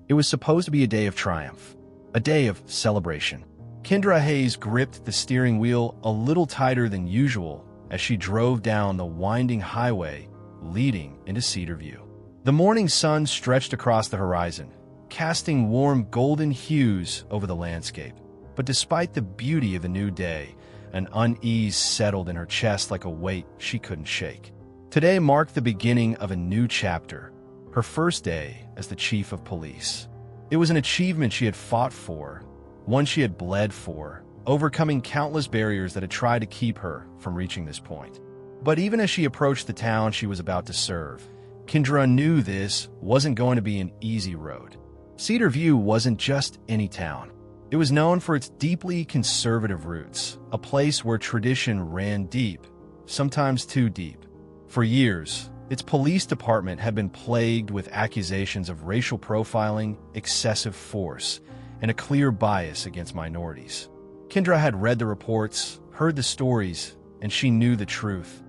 It was supposed to be a day of triumph, a day of celebration. Kendra Hayes gripped the steering wheel a little tighter than usual as she drove down the winding highway leading into Cedarview. The morning sun stretched across the horizon, casting warm golden hues over the landscape. But despite the beauty of the new day, an unease settled in her chest like a weight she couldn't shake. Today marked the beginning of a new chapter, her first day as the chief of police. It was an achievement she had fought for, one she had bled for, overcoming countless barriers that had tried to keep her from reaching this point. But even as she approached the town she was about to serve, Kendra knew this wasn't going to be an easy road. Cedarview wasn't just any town. It was known for its deeply conservative roots, a place where tradition ran deep, sometimes too deep. For years, its police department had been plagued with accusations of racial profiling, excessive force, and a clear bias against minorities. Kendra had read the reports, heard the stories, and she knew the truth.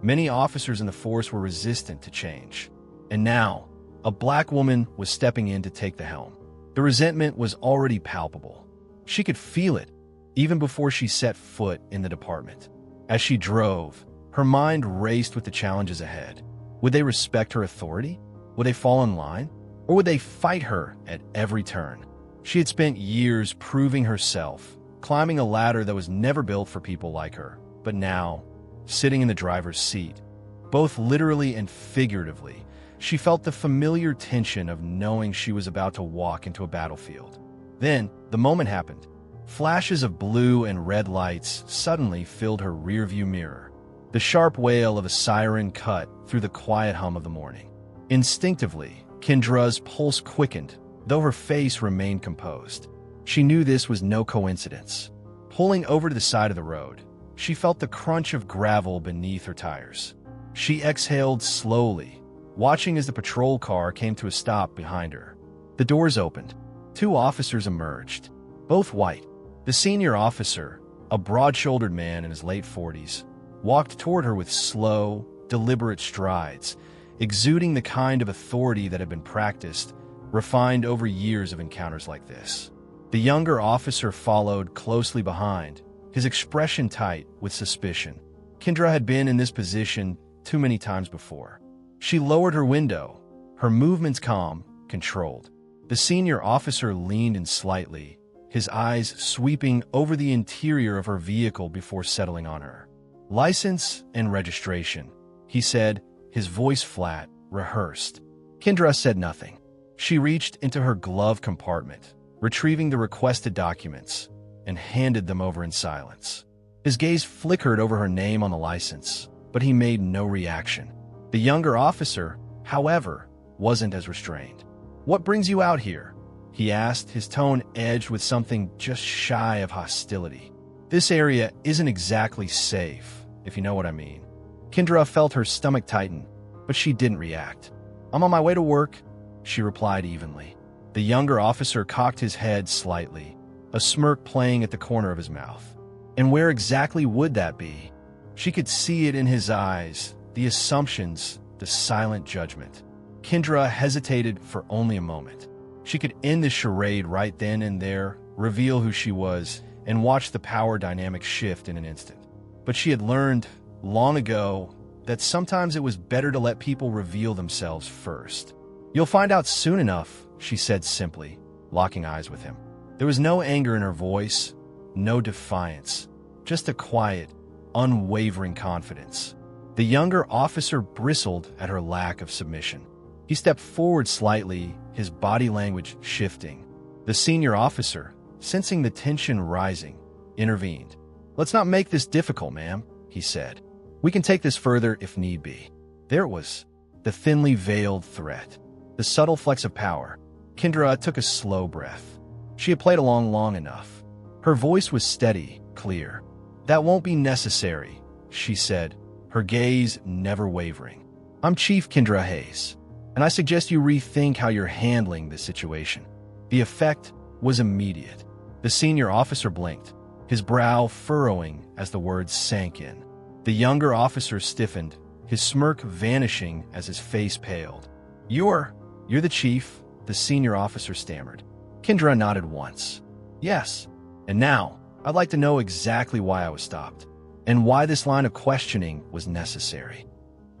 Many officers in the force were resistant to change. And now, a black woman was stepping in to take the helm. The resentment was already palpable. She could feel it, even before she set foot in the department. As she drove, her mind raced with the challenges ahead. Would they respect her authority? Would they fall in line? Or would they fight her at every turn? She had spent years proving herself, climbing a ladder that was never built for people like her. But now, sitting in the driver's seat, both literally and figuratively, she felt the familiar tension of knowing she was about to walk into a battlefield. Then, the moment happened. Flashes of blue and red lights suddenly filled her rearview mirror. The sharp wail of a siren cut through the quiet hum of the morning. Instinctively, Kendra's pulse quickened, though her face remained composed. She knew this was no coincidence. Pulling over to the side of the road, she felt the crunch of gravel beneath her tires. She exhaled slowly, watching as the patrol car came to a stop behind her. The doors opened. 2 officers emerged, both white. The senior officer, a broad-shouldered man in his late 40s, walked toward her with slow, deliberate strides, exuding the kind of authority that had been practiced, refined over years of encounters like this. The younger officer followed closely behind, his expression tight with suspicion. Kendra had been in this position too many times before. She lowered her window, her movements calm, controlled. The senior officer leaned in slightly, his eyes sweeping over the interior of her vehicle before settling on her. "License and registration," he said, his voice flat, rehearsed. Kendra said nothing. She reached into her glove compartment, retrieving the requested documents, and handed them over in silence. His gaze flickered over her name on the license, but he made no reaction. The younger officer, however, wasn't as restrained. "What brings you out here?" he asked, his tone edged with something just shy of hostility. "This area isn't exactly safe, if you know what I mean." Kendra felt her stomach tighten, but she didn't react. "I'm on my way to work," she replied evenly. The younger officer cocked his head slightly, a smirk playing at the corner of his mouth. And where exactly would that be? She could see it in his eyes, the assumptions, the silent judgment. Kendra hesitated for only a moment. She could end the charade right then and there, reveal who she was, and watch the power dynamic shift in an instant. But she had learned long ago that sometimes it was better to let people reveal themselves first. "You'll find out soon enough," she said simply, locking eyes with him. There was no anger in her voice, no defiance, just a quiet, unwavering confidence. The younger officer bristled at her lack of submission. He stepped forward slightly, his body language shifting. The senior officer, sensing the tension rising, intervened. "Let's not make this difficult, ma'am," he said. "We can take this further if need be." There it was, the thinly veiled threat, the subtle flex of power. Kendra took a slow breath. She had played along long enough. Her voice was steady, clear. "That won't be necessary," she said, her gaze never wavering. "I'm Chief Kendra Hayes, and I suggest you rethink how you're handling this situation." The effect was immediate. The senior officer blinked, his brow furrowing as the words sank in. The younger officer stiffened, his smirk vanishing as his face paled. You're the chief," the senior officer stammered. Kendra nodded once. Yes. And now, I'd like to know exactly why I was stopped, and why this line of questioning was necessary.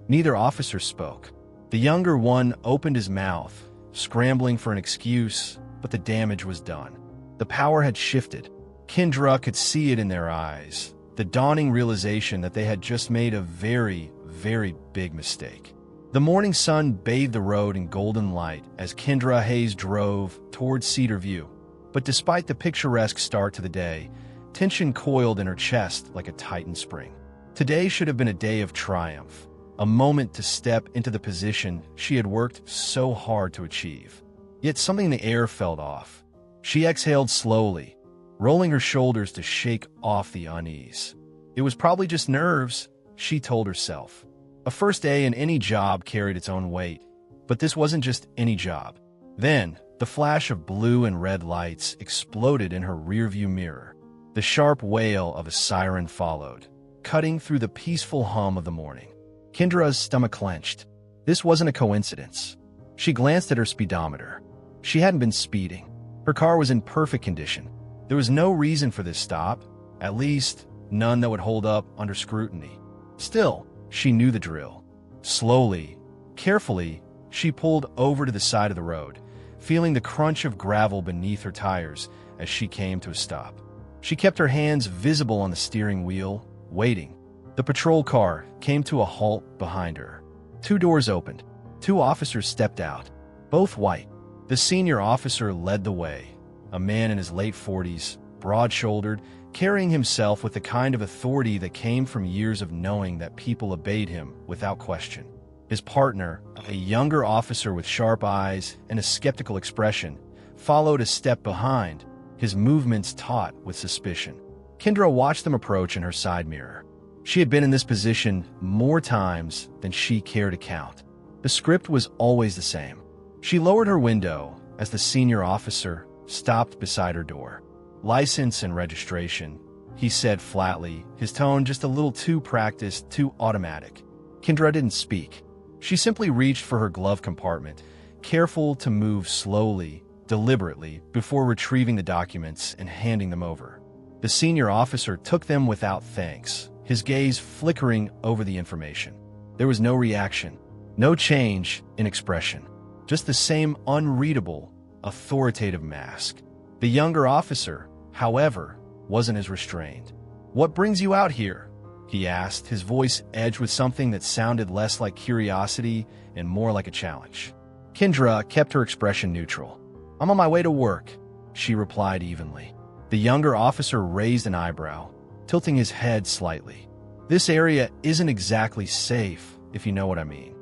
Neither officer spoke. The younger one opened his mouth, scrambling for an excuse, but the damage was done. The power had shifted. Kendra could see it in their eyes, the dawning realization that they had just made a very, very big mistake. The morning sun bathed the road in golden light as Kendra Hayes drove towards Cedar View. But despite the picturesque start to the day, tension coiled in her chest like a tightened spring. Today should have been a day of triumph, a moment to step into the position she had worked so hard to achieve. Yet something in the air felt off. She exhaled slowly, rolling her shoulders to shake off the unease. It was probably just nerves, she told herself. A first day in any job carried its own weight, but this wasn't just any job. Then, the flash of blue and red lights exploded in her rearview mirror. The sharp wail of a siren followed, cutting through the peaceful hum of the morning. Kendra's stomach clenched. This wasn't a coincidence. She glanced at her speedometer. She hadn't been speeding. Her car was in perfect condition. There was no reason for this stop, at least none that would hold up under scrutiny. Still, she knew the drill. Slowly, carefully, she pulled over to the side of the road, feeling the crunch of gravel beneath her tires as she came to a stop. She kept her hands visible on the steering wheel, waiting. The patrol car came to a halt behind her. 2 doors opened. 2 officers stepped out, both white. The senior officer led the way, a man in his late 40s, broad-shouldered, carrying himself with the kind of authority that came from years of knowing that people obeyed him without question. His partner, a younger officer with sharp eyes and a skeptical expression, followed a step behind, his movements taut with suspicion. Kendra watched them approach in her side mirror. She had been in this position more times than she cared to count. The script was always the same. She lowered her window as the senior officer stopped beside her door. "License and registration," he said flatly, his tone just a little too practiced, too automatic. Kendra didn't speak. She simply reached for her glove compartment, careful to move slowly, deliberately, before retrieving the documents and handing them over. The senior officer took them without thanks, his gaze flickering over the information. There was no reaction, no change in expression, just the same unreadable, authoritative mask. The younger officer, however, wasn't as restrained. "What brings you out here?" he asked, his voice edged with something that sounded less like curiosity and more like a challenge. Kendra kept her expression neutral. "I'm on my way to work," she replied evenly. The younger officer raised an eyebrow, tilting his head slightly. "This area isn't exactly safe, if you know what I mean."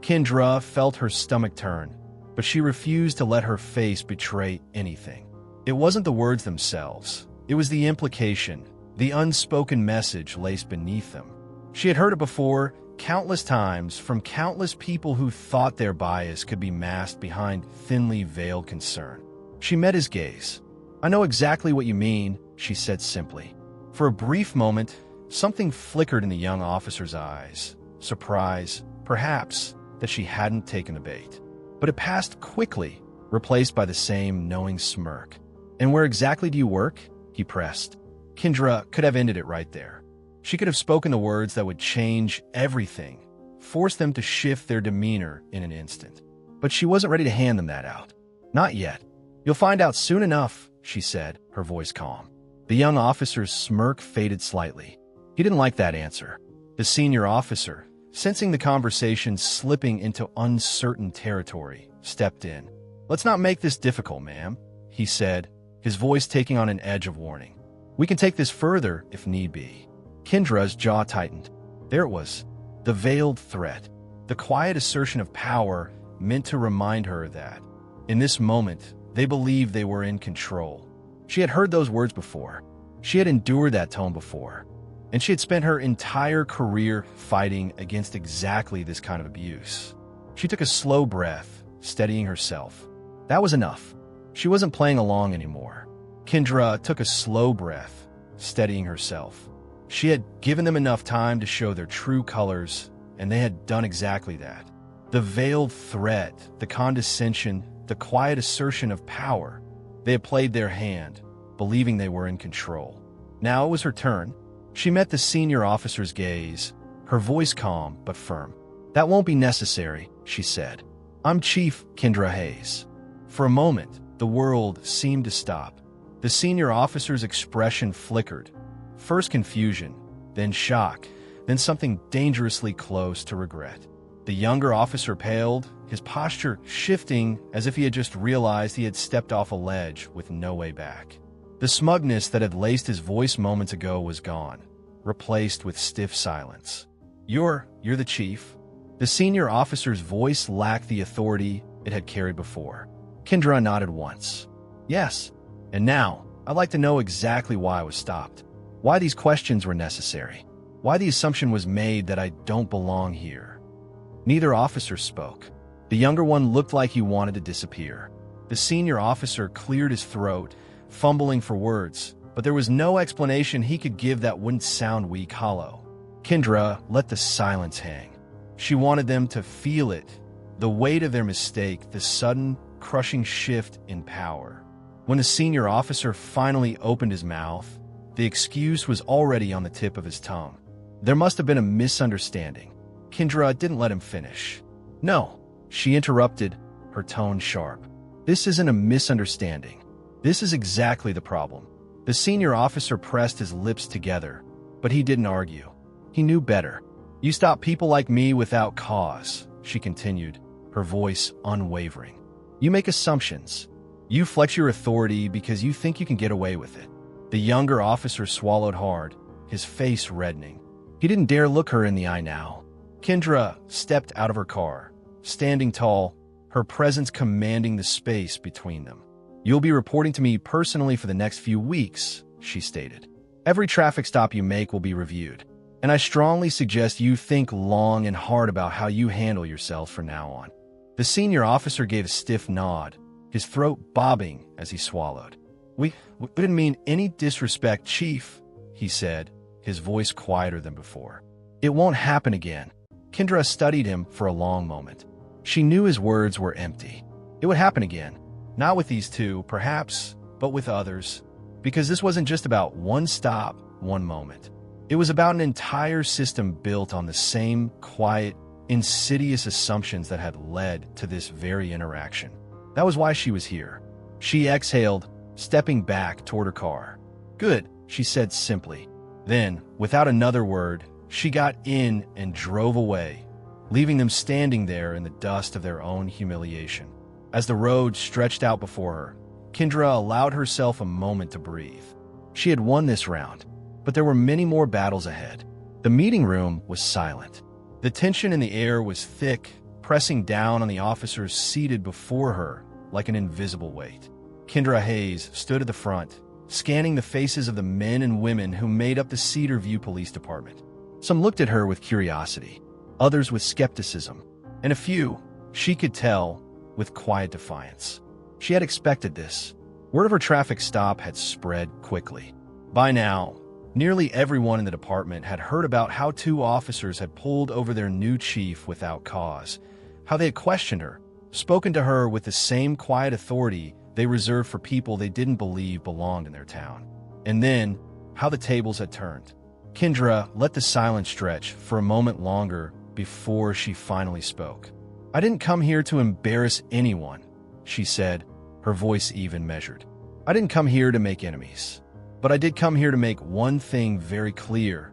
Kendra felt her stomach turn, but she refused to let her face betray anything. It wasn't the words themselves. It was the implication, the unspoken message laced beneath them. She had heard it before, countless times, from countless people who thought their bias could be masked behind thinly veiled concern. She met his gaze. "I know exactly what you mean," she said simply. For a brief moment, something flickered in the young officer's eyes. Surprise, perhaps, that she hadn't taken the bait. But it passed quickly, replaced by the same knowing smirk. "And where exactly do you work?" he pressed. Kendra could have ended it right there. She could have spoken the words that would change everything, force them to shift their demeanor in an instant. But she wasn't ready to hand them that out. Not yet. "You'll find out soon enough," she said, her voice calm. The young officer's smirk faded slightly. He didn't like that answer. The senior officer, sensing the conversation slipping into uncertain territory, stepped in. "Let's not make this difficult, ma'am," he said, his voice taking on an edge of warning. "We can take this further if need be." Kendra's jaw tightened. There it was, the veiled threat, the quiet assertion of power meant to remind her that, in this moment, they believed they were in control. She had heard those words before. She had endured that tone before. And she had spent her entire career fighting against exactly this kind of abuse. She took a slow breath, steadying herself. That was enough. She wasn't playing along anymore. Kendra took a slow breath, steadying herself. She had given them enough time to show their true colors, and they had done exactly that. The veiled threat, the condescension, the quiet assertion of power. They had played their hand, believing they were in control. Now it was her turn. She met the senior officer's gaze, her voice calm but firm. "That won't be necessary," she said. "I'm Chief Kendra Hayes." For a moment, the world seemed to stop. The senior officer's expression flickered. First confusion, then shock, then something dangerously close to regret. The younger officer paled, his posture shifting as if he had just realized he had stepped off a ledge with no way back. The smugness that had laced his voice moments ago was gone, replaced with stiff silence. You're the chief." The senior officer's voice lacked the authority it had carried before. Kendra nodded once. "Yes. And now, I'd like to know exactly why I was stopped. Why these questions were necessary. Why the assumption was made that I don't belong here." Neither officer spoke. The younger one looked like he wanted to disappear. The senior officer cleared his throat, fumbling for words, but there was no explanation he could give that wouldn't sound weak, hollow. Kendra let the silence hang. She wanted them to feel it, the weight of their mistake, the sudden, crushing shift in power. When the senior officer finally opened his mouth, the excuse was already on the tip of his tongue. There must have been a misunderstanding. Kendra didn't let him finish. "No," she interrupted, her tone sharp. "This isn't a misunderstanding. This is exactly the problem." The senior officer pressed his lips together, but he didn't argue. He knew better. "You stop people like me without cause," she continued, her voice unwavering. "You make assumptions. You flex your authority because you think you can get away with it." The younger officer swallowed hard, his face reddening. He didn't dare look her in the eye now. Kendra stepped out of her car, standing tall, her presence commanding the space between them. "You'll be reporting to me personally for the next few weeks," she stated. "Every traffic stop you make will be reviewed, and I strongly suggest you think long and hard about how you handle yourself from now on." The senior officer gave a stiff nod, his throat bobbing as he swallowed. We didn't mean any disrespect, Chief," he said, his voice quieter than before. "It won't happen again." Kendra studied him for a long moment. She knew his words were empty. It would happen again. Not with these two, perhaps, but with others. Because this wasn't just about one stop, one moment. It was about an entire system built on the same quiet, insidious assumptions that had led to this very interaction. That was why she was here. She exhaled, stepping back toward her car. "Good," she said simply. Then, without another word, she got in and drove away, leaving them standing there in the dust of their own humiliation. As the road stretched out before her, Kendra allowed herself a moment to breathe. She had won this round, but there were many more battles ahead. The meeting room was silent. The tension in the air was thick, pressing down on the officers seated before her like an invisible weight. Kendra Hayes stood at the front, scanning the faces of the men and women who made up the Cedar View Police Department. Some looked at her with curiosity, others with skepticism, and a few, she could tell, with quiet defiance. She had expected this. Word of her traffic stop had spread quickly. By now, nearly everyone in the department had heard about how two officers had pulled over their new chief without cause, how they had questioned her, spoken to her with the same quiet authority they reserved for people they didn't believe belonged in their town. And then, how the tables had turned. Kendra let the silence stretch for a moment longer before she finally spoke. "I didn't come here to embarrass anyone," she said, her voice even measured. "I didn't come here to make enemies. But I did come here to make one thing very clear.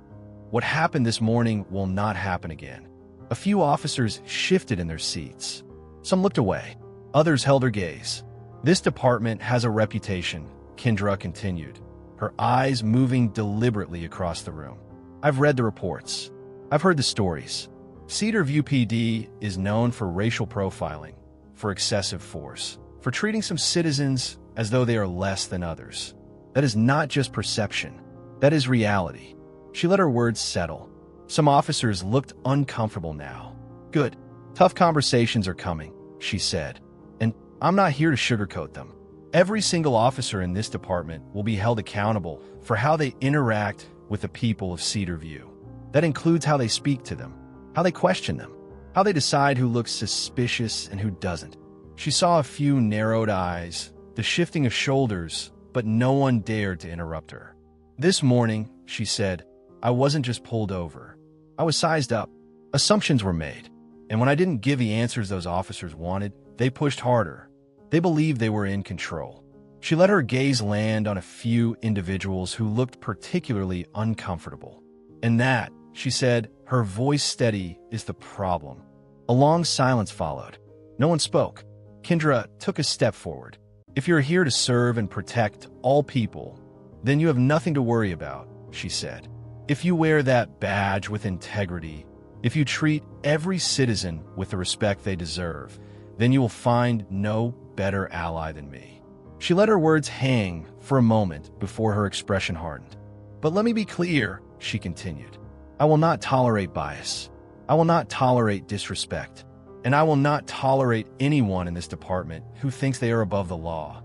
What happened this morning will not happen again." A few officers shifted in their seats. Some looked away. Others held their gaze. "This department has a reputation," Kendra continued, her eyes moving deliberately across the room. "I've read the reports. I've heard the stories. Cedar View PD is known for racial profiling, for excessive force, for treating some citizens as though they are less than others. That is not just perception. That is reality." She let her words settle. Some officers looked uncomfortable now. "Good. Tough conversations are coming," she said. "And I'm not here to sugarcoat them. Every single officer in this department will be held accountable for how they interact with the people of Cedar View. That includes how they speak to them, how they question them, how they decide who looks suspicious and who doesn't." She saw a few narrowed eyes, the shifting of shoulders, but no one dared to interrupt her. "This morning," she said, "I wasn't just pulled over. I was sized up. Assumptions were made. And when I didn't give the answers those officers wanted, they pushed harder. They believed they were in control." She let her gaze land on a few individuals who looked particularly uncomfortable. "And that," she said, her voice steady, "is the problem." A long silence followed. No one spoke. Kendra took a step forward. "If you're here to serve and protect all people, then you have nothing to worry about," she said. "If you wear that badge with integrity, if you treat every citizen with the respect they deserve, then you will find no better ally than me." She let her words hang for a moment before her expression hardened. "But let me be clear," she continued. "I will not tolerate bias. I will not tolerate disrespect. And I will not tolerate anyone in this department who thinks they are above the law."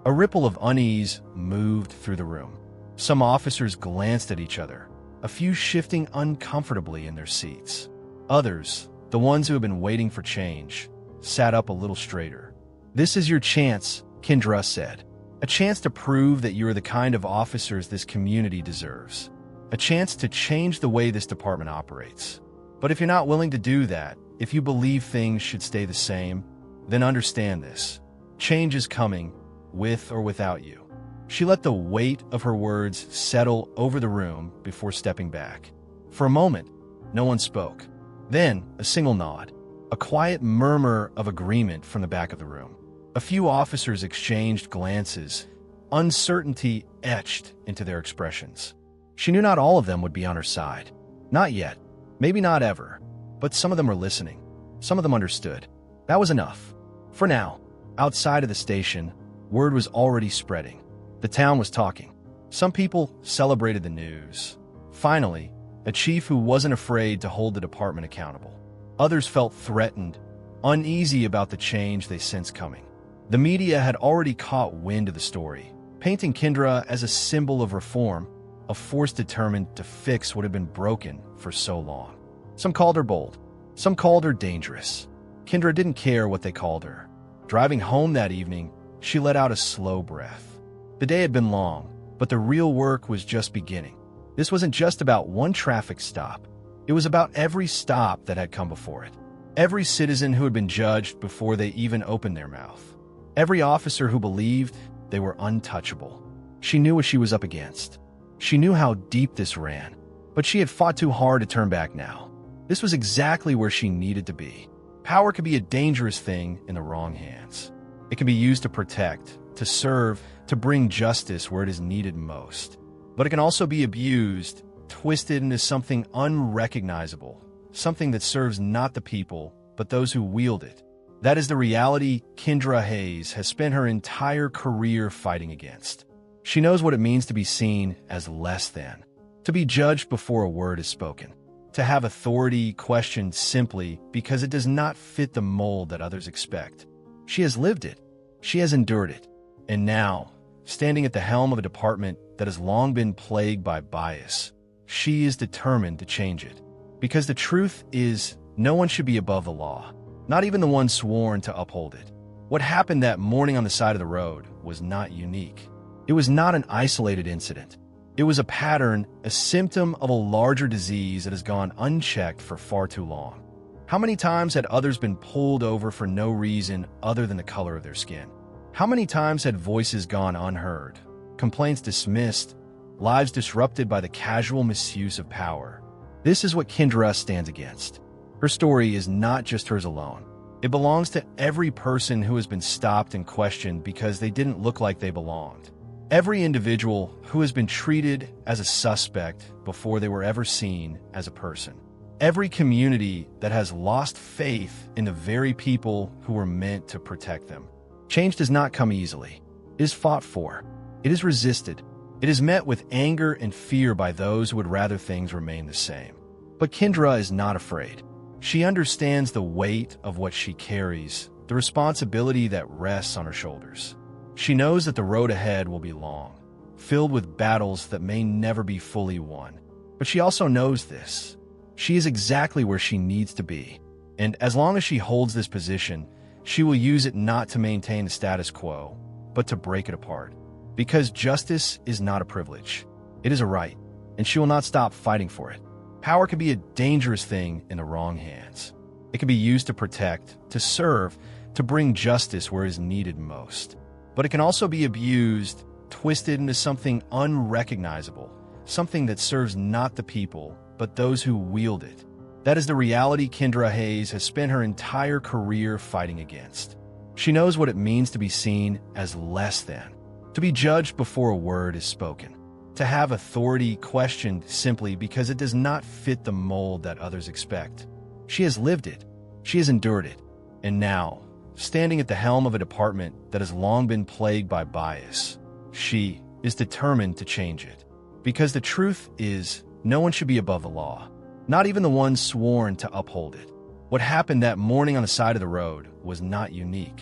A ripple of unease moved through the room. Some officers glanced at each other, a few shifting uncomfortably in their seats. Others, the ones who had been waiting for change, sat up a little straighter. "This is your chance," Kendra said. "A chance to prove that you are the kind of officers this community deserves. A chance to change the way this department operates. But if you're not willing to do that, if you believe things should stay the same, then understand this. Change is coming, with or without you." She let the weight of her words settle over the room before stepping back. For a moment, no one spoke. Then, a single nod, a quiet murmur of agreement from the back of the room. A few officers exchanged glances, uncertainty etched into their expressions. She knew not all of them would be on her side. Not yet, maybe not ever, but some of them were listening. Some of them understood. That was enough. For now, outside of the station, word was already spreading. The town was talking. Some people celebrated the news. Finally, a chief who wasn't afraid to hold the department accountable. Others felt threatened, uneasy about the change they sensed coming. The media had already caught wind of the story, painting Kendra as a symbol of reform, a force determined to fix what had been broken for so long. Some called her bold. Some called her dangerous. Kendra didn't care what they called her. Driving home that evening, she let out a slow breath. The day had been long, but the real work was just beginning. This wasn't just about one traffic stop. It was about every stop that had come before it. Every citizen who had been judged before they even opened their mouth. Every officer who believed they were untouchable. She knew what she was up against. She knew how deep this ran, but she had fought too hard to turn back now. This was exactly where she needed to be. Power can be a dangerous thing in the wrong hands. It can be used to protect, to serve, to bring justice where it is needed most. But it can also be abused, twisted into something unrecognizable, something that serves not the people, but those who wield it. That is the reality Kendra Hayes has spent her entire career fighting against. She knows what it means to be seen as less than, to be judged before a word is spoken, to have authority questioned simply because it does not fit the mold that others expect. She has lived it. She has endured it. And now, standing at the helm of a department that has long been plagued by bias, she is determined to change it. Because the truth is, no one should be above the law. Not even the one sworn to uphold it. What happened that morning on the side of the road was not unique. It was not an isolated incident. It was a pattern, a symptom of a larger disease that has gone unchecked for far too long. How many times had others been pulled over for no reason other than the color of their skin? How many times had voices gone unheard, complaints dismissed, lives disrupted by the casual misuse of power? This is what Kendra stands against. Her story is not just hers alone. It belongs to every person who has been stopped and questioned because they didn't look like they belonged. Every individual who has been treated as a suspect before they were ever seen as a person. Every community that has lost faith in the very people who were meant to protect them. Change does not come easily. It is fought for. It is resisted. It is met with anger and fear by those who would rather things remain the same. But Kendra is not afraid. She understands the weight of what she carries, the responsibility that rests on her shoulders. She knows that the road ahead will be long, filled with battles that may never be fully won. But she also knows this. She is exactly where she needs to be. And as long as she holds this position, she will use it not to maintain the status quo, but to break it apart. Because justice is not a privilege. It is a right, and she will not stop fighting for it. Power can be a dangerous thing in the wrong hands. It can be used to protect, to serve, to bring justice where it is needed most. But it can also be abused, twisted into something unrecognizable, something that serves not the people, but those who wield it. That is the reality Kendra Hayes has spent her entire career fighting against. She knows what it means to be seen as less than, to be judged before a word is spoken, to have authority questioned simply because it does not fit the mold that others expect. She has lived it, she has endured it, and now, standing at the helm of a department that has long been plagued by bias, she is determined to change it. Because the truth is, no one should be above the law, not even the ones sworn to uphold it. What happened that morning on the side of the road was not unique.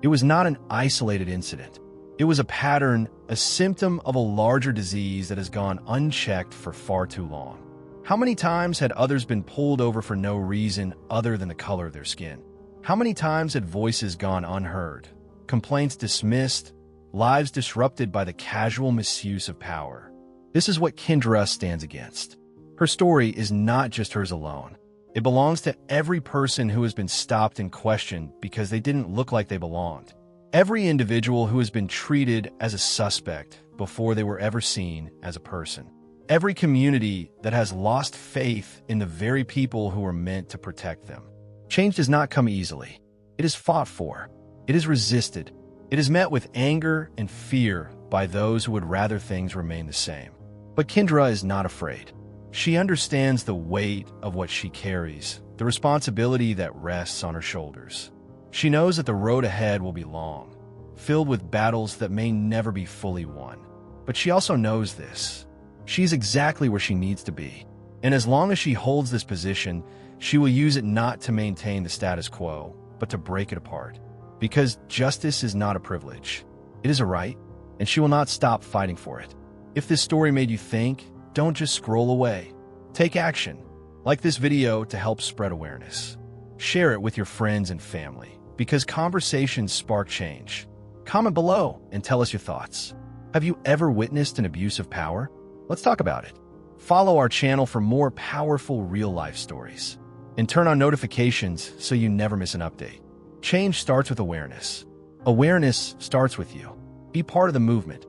It was not an isolated incident. It was a pattern, a symptom of a larger disease that has gone unchecked for far too long. How many times had others been pulled over for no reason other than the color of their skin? How many times had voices gone unheard, complaints dismissed, lives disrupted by the casual misuse of power? This is what Kendra stands against. Her story is not just hers alone. It belongs to every person who has been stopped and questioned because they didn't look like they belonged. Every individual who has been treated as a suspect before they were ever seen as a person. Every community that has lost faith in the very people who were meant to protect them. Change does not come easily. It is fought for. It is resisted. It is met with anger and fear by those who would rather things remain the same. But Kendra is not afraid. She understands the weight of what she carries, the responsibility that rests on her shoulders. She knows that the road ahead will be long, filled with battles that may never be fully won. But she also knows this. She's exactly where she needs to be. And as long as she holds this position, she will use it not to maintain the status quo, but to break it apart. Because justice is not a privilege. It is a right, and she will not stop fighting for it. If this story made you think, don't just scroll away. Take action. Like this video to help spread awareness. Share it with your friends and family, because conversations spark change. Comment below and tell us your thoughts. Have you ever witnessed an abuse of power? Let's talk about it. Follow our channel for more powerful real-life stories. And turn on notifications so you never miss an update. Change starts with awareness. Awareness starts with you. Be part of the movement.